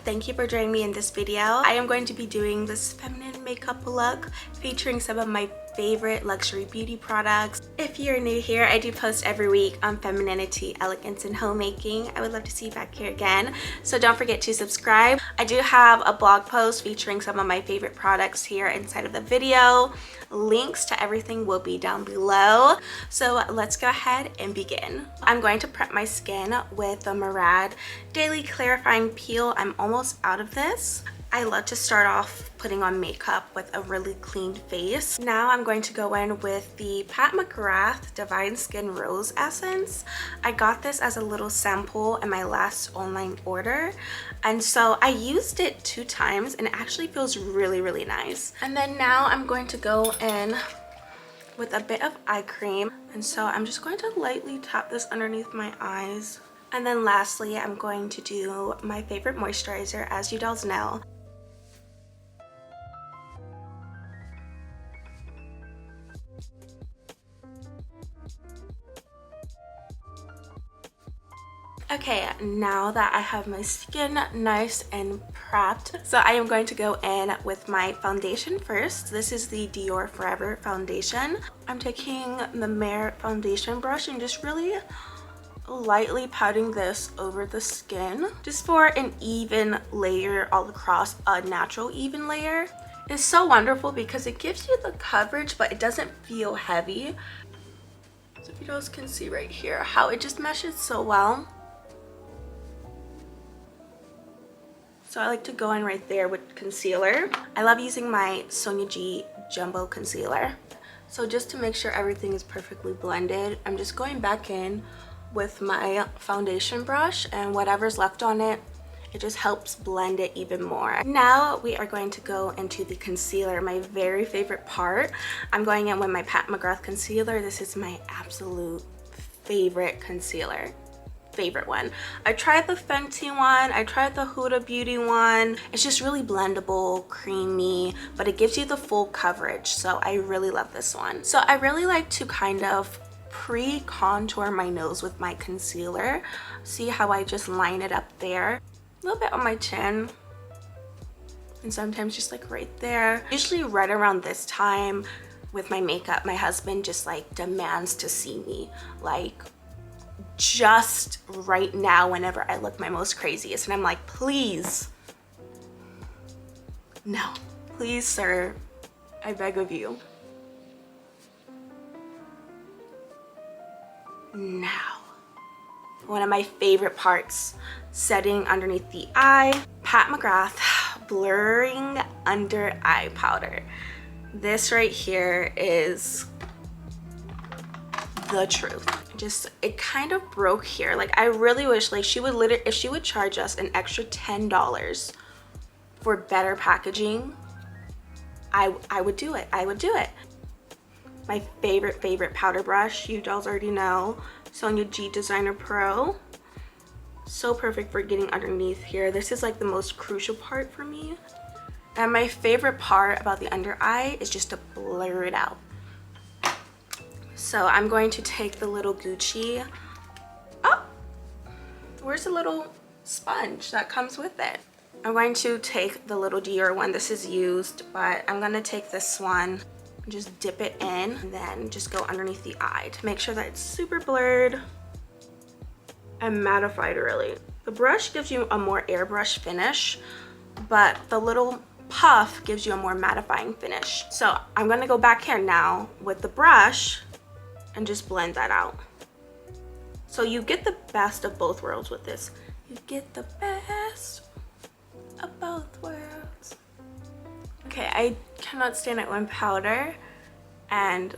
thank you for joining me in this video. I am going to be doing this feminine makeup look featuring some of my favorite luxury beauty products. If you're new here, I do post every week on femininity, elegance, and homemaking. I would love to see you back here again, so don't forget to subscribe. I do have a blog post featuring some of my favorite products here inside of the video. Links to everything will be down below, so let's go ahead and begin. I'm going to prep my skin with the Mcgrath Daily Clarifying Peel. I'm almost out of this. I love to start off putting on makeup with a really clean face. Now I'm going to go in with the Mcgrath Divine Skin Rose Essence. I got this as a little sample in my last online order, and so I used it 2 times and it actually feels really nice. And then now I'm going to go in with a bit of eye cream, and so I'm just going to lightly tap this underneath my eyes. And then lastly, I'm going to do my favorite moisturizer, as you dolls know. Okay, now that I have my skin nice and prepped, so I am going to go in with my foundation first. This is the Dior Forever foundation. I'm taking the Merit foundation brush and just really lightly patting this over the skin, just for an even layer all across, a natural even layer. It's so wonderful because it gives you the coverage, but it doesn't feel heavy. So if you guys can see right here how it just meshes so well. So I like to go in right there with concealer. I love using my Sonia G Jumbo Concealer. So just to make sure everything is perfectly blended, I'm just going back in with my foundation brush, and whatever's left on it, it just helps blend it even more. Now we are going to go into the concealer, my very favorite part. I'm going in with my Mcgrath Concealer. This is my absolute favorite concealer. Favorite one. I tried the Fenty one, I tried the Huda Beauty one. It's just really blendable, creamy, but it gives you the full coverage, so I really love this one. So I really like to kind of pre-contour my nose with my concealer. See how I just line it up there, a little bit on my chin, and sometimes just like right there. Usually right around this time with my makeup, my husband just like demands to see me like just right now whenever I look my most craziest, and I'm like, please, no, please sir, I beg of you. Now, one of my favorite parts, setting underneath the eye, Mcgrath Blurring Under Eye Powder. This right here is the truth. It kind of broke here. Like, I really wish like she would literally, if she would charge us an extra $10 for better packaging, I would do it. I would do it. My favorite powder brush, you dolls already know, Sonia G Designer Pro. So perfect for getting underneath here. This is like the most crucial part for me. And my favorite part about the under eye is just to blur it out. So I'm going to take the little Gucci. Oh, where's the little sponge that comes with it? I'm going to take the little Dior one. This is used, but I'm gonna take this one, just dip it in, and then just go underneath the eye to make sure that it's super blurred and mattified really. The brush gives you a more airbrush finish, but the little puff gives you a more mattifying finish. So I'm gonna go back here now with the brush and just blend that out. So you get the best of both worlds with this. You get the best of both worlds. Okay, I cannot stand it when powder and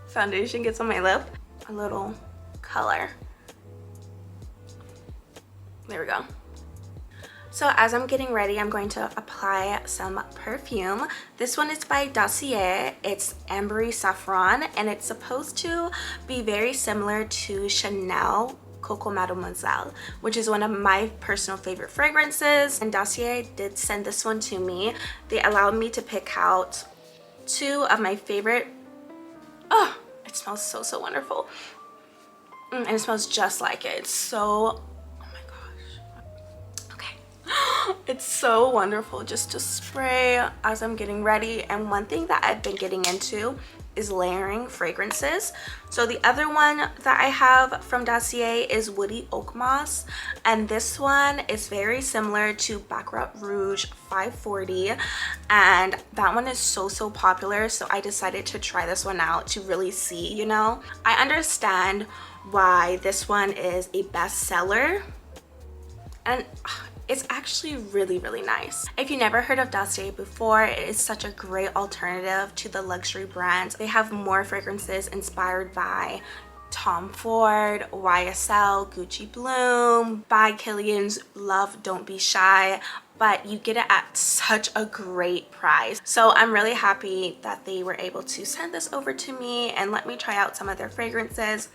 foundation gets on my lip. A little color. There we go. So as I'm getting ready, I'm going to apply some perfume. This one is by Dossier. It's Ambery Saffron, and it's supposed to be very similar to Chanel Coco Mademoiselle, which is one of my personal favorite fragrances. And Dossier did send this one to me. They allowed me to pick out 2 of my favorite. Oh, it smells so wonderful. And it smells just like it. It's so, oh my gosh. Okay. It's so wonderful just to spray as I'm getting ready. And one thing that I've been getting into is layering fragrances. So the other one that I have from Dossier is Woody Oakmoss, and this one is very similar to Baccarat Rouge 540, and that one is so popular, so I decided to try this one out to really see, you know. I understand why this one is a bestseller, and it's actually really nice. If you never heard of Dossier before, it is such a great alternative to the luxury brands. They have more fragrances inspired by Tom Ford, YSL, Gucci Bloom, by Kilian's Love Don't Be Shy, but you get it at such a great price. So I'm really happy that they were able to send this over to me and let me try out some of their fragrances.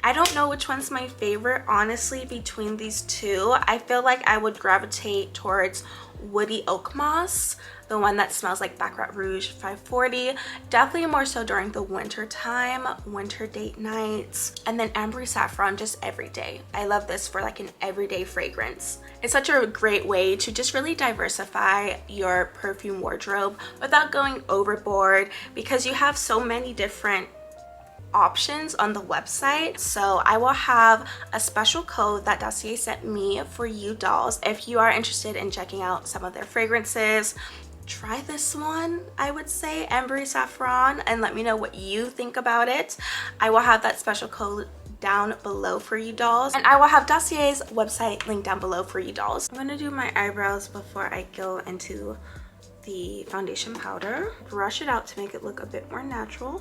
I don't know which one's my favorite, honestly, between these two. I feel like I would gravitate towards Woody Oakmoss, the one that smells like Baccarat Rouge 540. Definitely more so during the winter time, winter date nights. And then Ambery Saffron just every day. I love this for like an everyday fragrance. It's such a great way to just really diversify your perfume wardrobe without going overboard, because you have so many different options on the website. So I will have a special code that Dossier sent me for you dolls. If you are interested in checking out some of their fragrances, try this one, I would say, Ambery Saffron, and let me know what you think about it. I will have that special code down below for you dolls, and I will have Dossier's website linked down below for you dolls. I'm gonna do my eyebrows before I go into the foundation powder. Brush it out to make it look a bit more natural,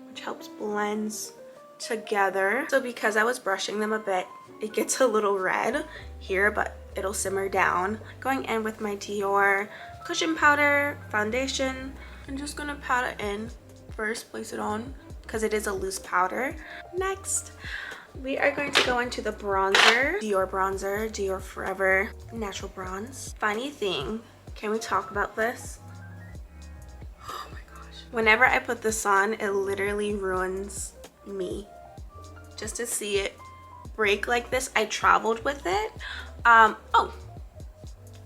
which helps blends together. So because I was brushing them a bit, it gets a little red here, but it'll simmer down. Going in with my Dior cushion powder foundation. I'm just gonna pat it in first, place it on because it is a loose powder. Next, we are going to go into the bronzer. Dior bronzer, Dior Forever Natural Bronze. Funny thing, can we talk about this? Whenever I put this on, it literally ruins me. Just to see it break like this, I traveled with it. Oh,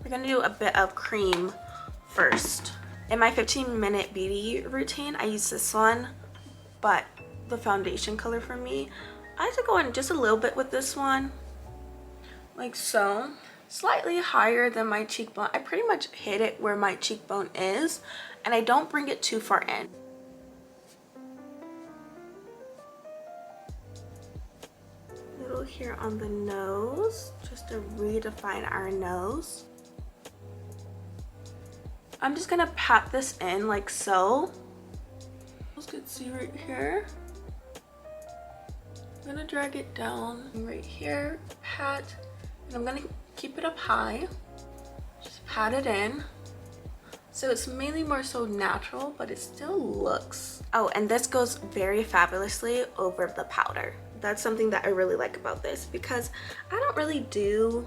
we're gonna do a bit of cream first. In my 15-minute beauty routine, I use this one, but the foundation color for me, I like to go in just a little bit with this one, like so. Slightly higher than my cheekbone. I pretty much hit it where my cheekbone is, and I don't bring it too far in. Little here on the nose, just to redefine our nose. I'm just gonna pat this in like so. You can see right here. I'm gonna drag it down right here, pat, and I'm gonna keep it up high. Just pat it in. So it's mainly more so natural, but it still looks. Oh, and this goes very fabulously over the powder. That's something that I really like about this, because I don't really do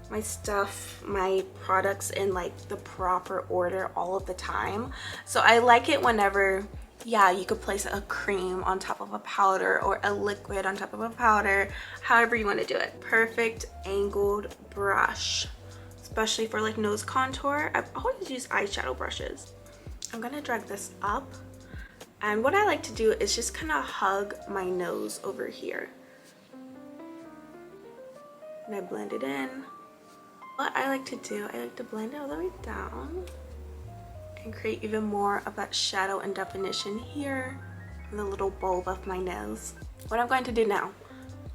my stuff, my products in like the proper order all of the time. So I like it whenever, yeah, you could place a cream on top of a powder or a liquid on top of a powder, however you want to do it. Perfect angled brush, especially for like nose contour. I've always used eyeshadow brushes. I'm gonna drag this up, and what I like to do is just kind of hug my nose over here, and I blend it in. What I like to do, I like to blend it all the way down and create even more of that shadow and definition here in the little bulb of my nose. What I'm going to do now,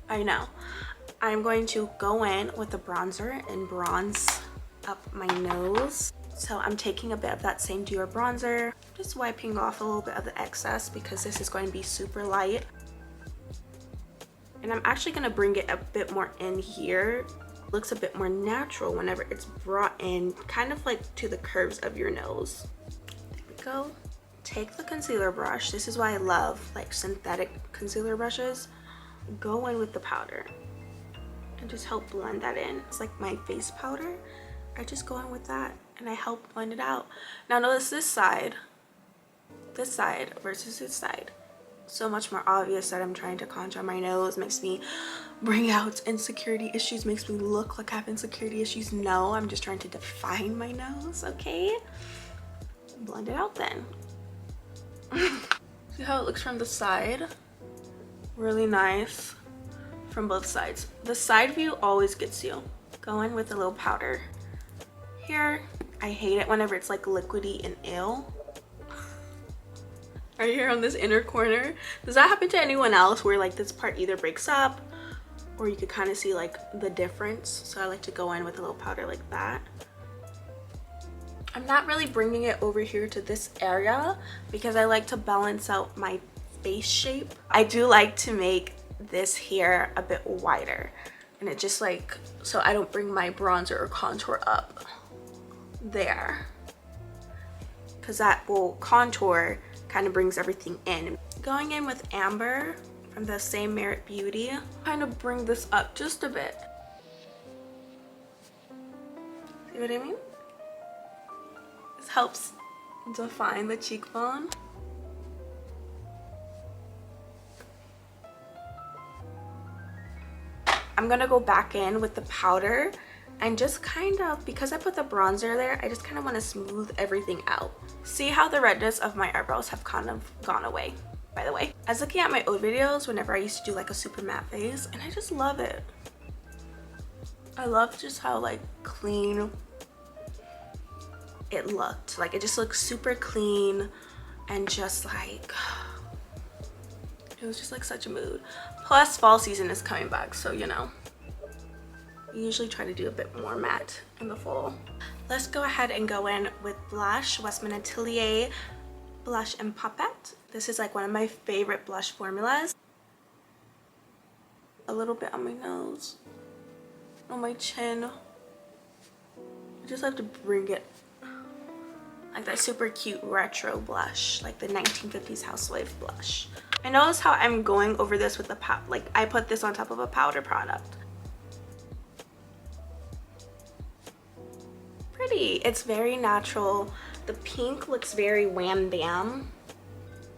I'm going to go in with the bronzer and bronze up my nose. So I'm taking a bit of that same Dior bronzer, just wiping off a little bit of the excess because this is going to be super light. And I'm actually going to bring it a bit more in here. It looks a bit more natural whenever it's brought in kind of like to the curves of your nose. There we go. Take the concealer brush. This is why I love like synthetic concealer brushes. Go in with the powder and just help blend that in. It's like my face powder. I just go in with that and I help blend it out. Now notice this side versus this side. so much more obvious that I'm trying to contour my nose, makes me bring out insecurity issues, makes me look like I have insecurity issues. No, I'm just trying to define my nose, okay? Blend it out then. See how it looks from the side? Really nice from both sides. The side view always gets you. Go in with a little powder here. I hate it whenever it's like liquidy and ill. Right here on this inner corner. Does that happen to anyone else where like this part either breaks up or you could kind of see like the difference? So I like to go in with a little powder like that. I'm not really bringing it over here to this area because I like to balance out my face shape. I do like to make this here a bit wider, and it just like, so I don't bring my bronzer or contour up there, because that will contour kind of brings everything in. Going in with Amber from the same Merit Beauty, kind of bring this up just a bit. See what I mean? This helps define the cheekbone. I'm gonna go back in with the powder and just kind of, because I put the bronzer there, I just kind of want to smooth everything out. See how the redness of my eyebrows have kind of gone away, by the way. I was looking at my old videos whenever I used to do like a super matte face, and I just love it. I love just how like clean it looked. Like it just looked super clean and just like, it was just like such a mood. Plus fall season is coming back, so you know, I usually try to do a bit more matte in the fall. Let's go ahead and go in with blush, Westman Atelier Blush and Puppet. This is like one of my favorite blush formulas. A little bit on my nose, on my chin. I just have to bring it like that super cute retro blush, like the 1950s housewife blush. I notice how I'm going over this with the like I put this on top of a powder product. Pretty. It's very natural. The pink looks very wham bam,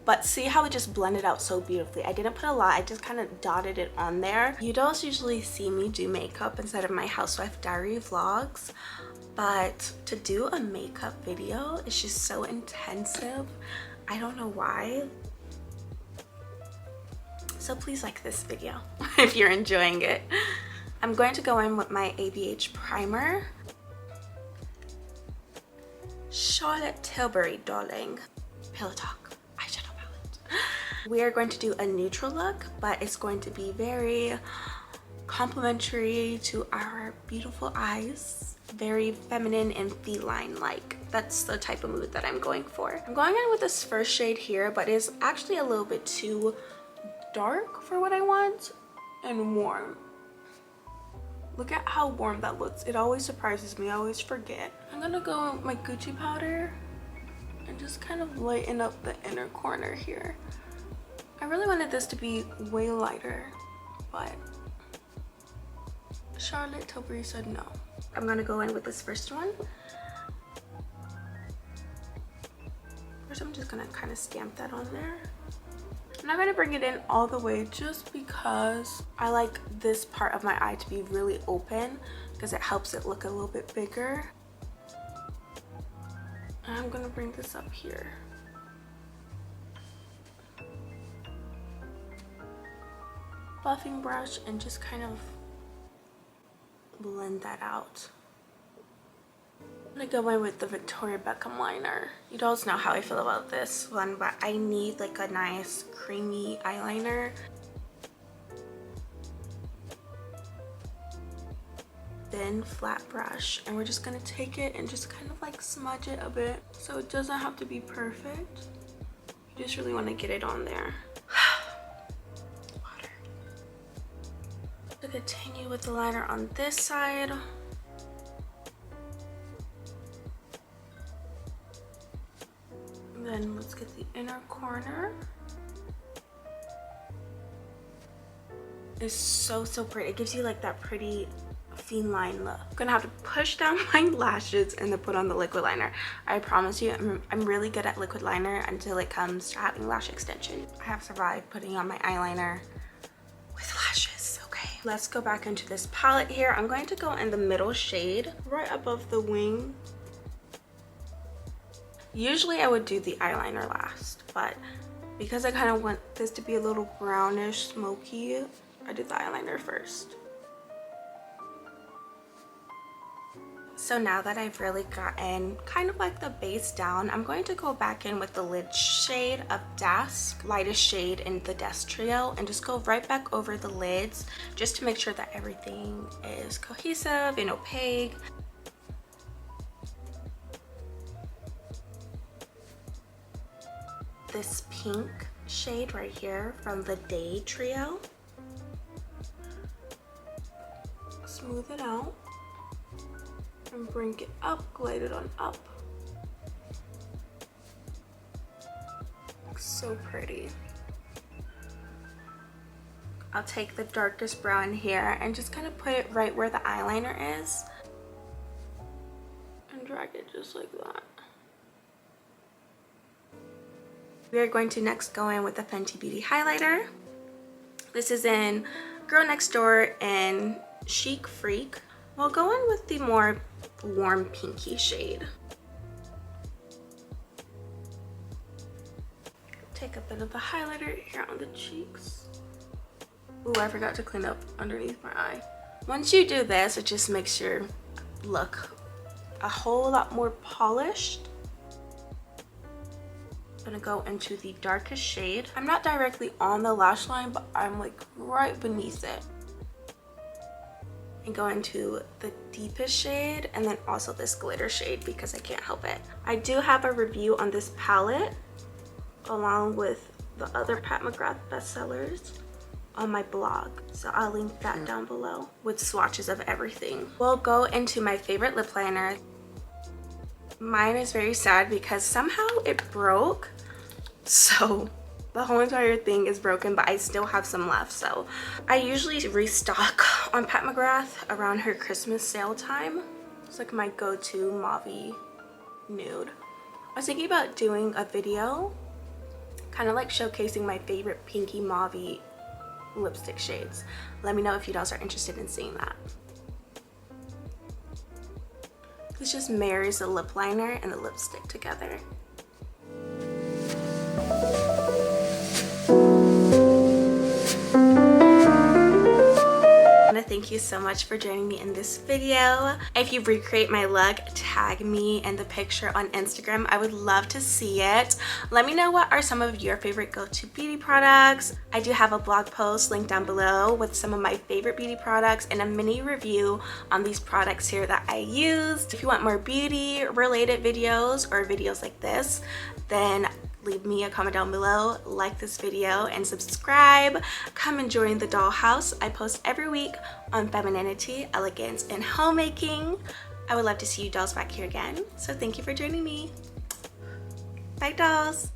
but see how it just blended out so beautifully. I didn't put a lot, I just kind of dotted it on there. You don't usually see me do makeup inside of my housewife diary vlogs, but to do a makeup video is just so intensive. I don't know why. So please like this video if you're enjoying it. I'm going to go in with my ABH primer. Charlotte Tilbury, darling. Pillow Talk eyeshadow palette. We are going to do a neutral look, but it's going to be very complimentary to our beautiful eyes. Very feminine and feline-like. That's the type of mood that I'm going for. I'm going in with this first shade here, but it's actually a little bit too dark for what I want and warm. Look at how warm that looks. It always surprises me. I always forget. I'm gonna go with my Gucci powder and just kind of lighten up the inner corner here. I really wanted this to be way lighter, but Charlotte Tilbury said no. I'm gonna go in with this first one. First, I'm just gonna kind of stamp that on there. I'm not going to bring it in all the way just because I like this part of my eye to be really open because it helps it look a little bit bigger. And I'm going to bring this up here. Buffing brush and just kind of blend that out. I'm gonna go in with the Victoria Beckham liner. You guys know how I feel about this one, but I need like a nice creamy eyeliner. Thin flat brush, and we're just gonna take it and just kind of like smudge it a bit, so it doesn't have to be perfect. You just really want to get it on there. Water. To continue with the liner on this side. Then let's get the inner corner. It's so pretty. It gives you like that pretty feline look. I'm gonna have to push down my lashes and then put on the liquid liner. I promise you, I'm really good at liquid liner until it comes to having lash extension. I have survived putting on my eyeliner with lashes. Okay, let's go back into this palette here. I'm going to go in the middle shade right above the wing. Usually I would do the eyeliner last, but because I kind of want this to be a little brownish smoky, I did the eyeliner first. So now that I've really gotten kind of like the base down, I'm going to go back in with the lid shade of Dusk, lightest shade in the Dusk trio, and just go right back over the lids just to make sure that everything is cohesive and opaque. This pink shade right here from the Day trio. Smooth it out. And bring it up, glide it on up. Looks so pretty. I'll take the darkest brown here and just kind of put it right where the eyeliner is. And drag it just like that. We are going to next go in with the Fenty Beauty highlighter. This is in Girl Next Door and Chic Freak. We'll go in with the more warm pinky shade. Take a bit of the highlighter here on the cheeks. Ooh, I forgot to clean up underneath my eye. Once you do this, it just makes your look a whole lot more polished. I'm gonna go into the darkest shade. I'm not directly on the lash line, but I'm like right beneath it. And go into the deepest shade and then also this glitter shade because I can't help it. I do have a review on this palette along with the other Pat McGrath bestsellers on my blog, so I'll link that down below with swatches of everything. We'll go into my favorite lip liner. Mine is very sad because somehow it broke, so the whole entire thing is broken, but I still have some left. So I usually restock on Pat McGrath around her Christmas sale time. It's like my go-to mauve nude. I was thinking about doing a video kind of like showcasing my favorite pinky mauve lipstick shades. Let me know if you guys are interested in seeing that. This just marries the lip liner and the lipstick together. Thank you so much for joining me in this video. If you recreate my look, tag me in the picture on Instagram. I would love to see it. Let me know what are some of your favorite go-to beauty products. I do have a blog post linked down below with some of my favorite beauty products and a mini review on these products here that I used. If you want more beauty related videos or videos like this, then leave me a comment down below, like this video, and subscribe. Come and join the dollhouse. I post every week on femininity, elegance, and homemaking. I would love to see you dolls back here again. So thank you for joining me. Bye, dolls.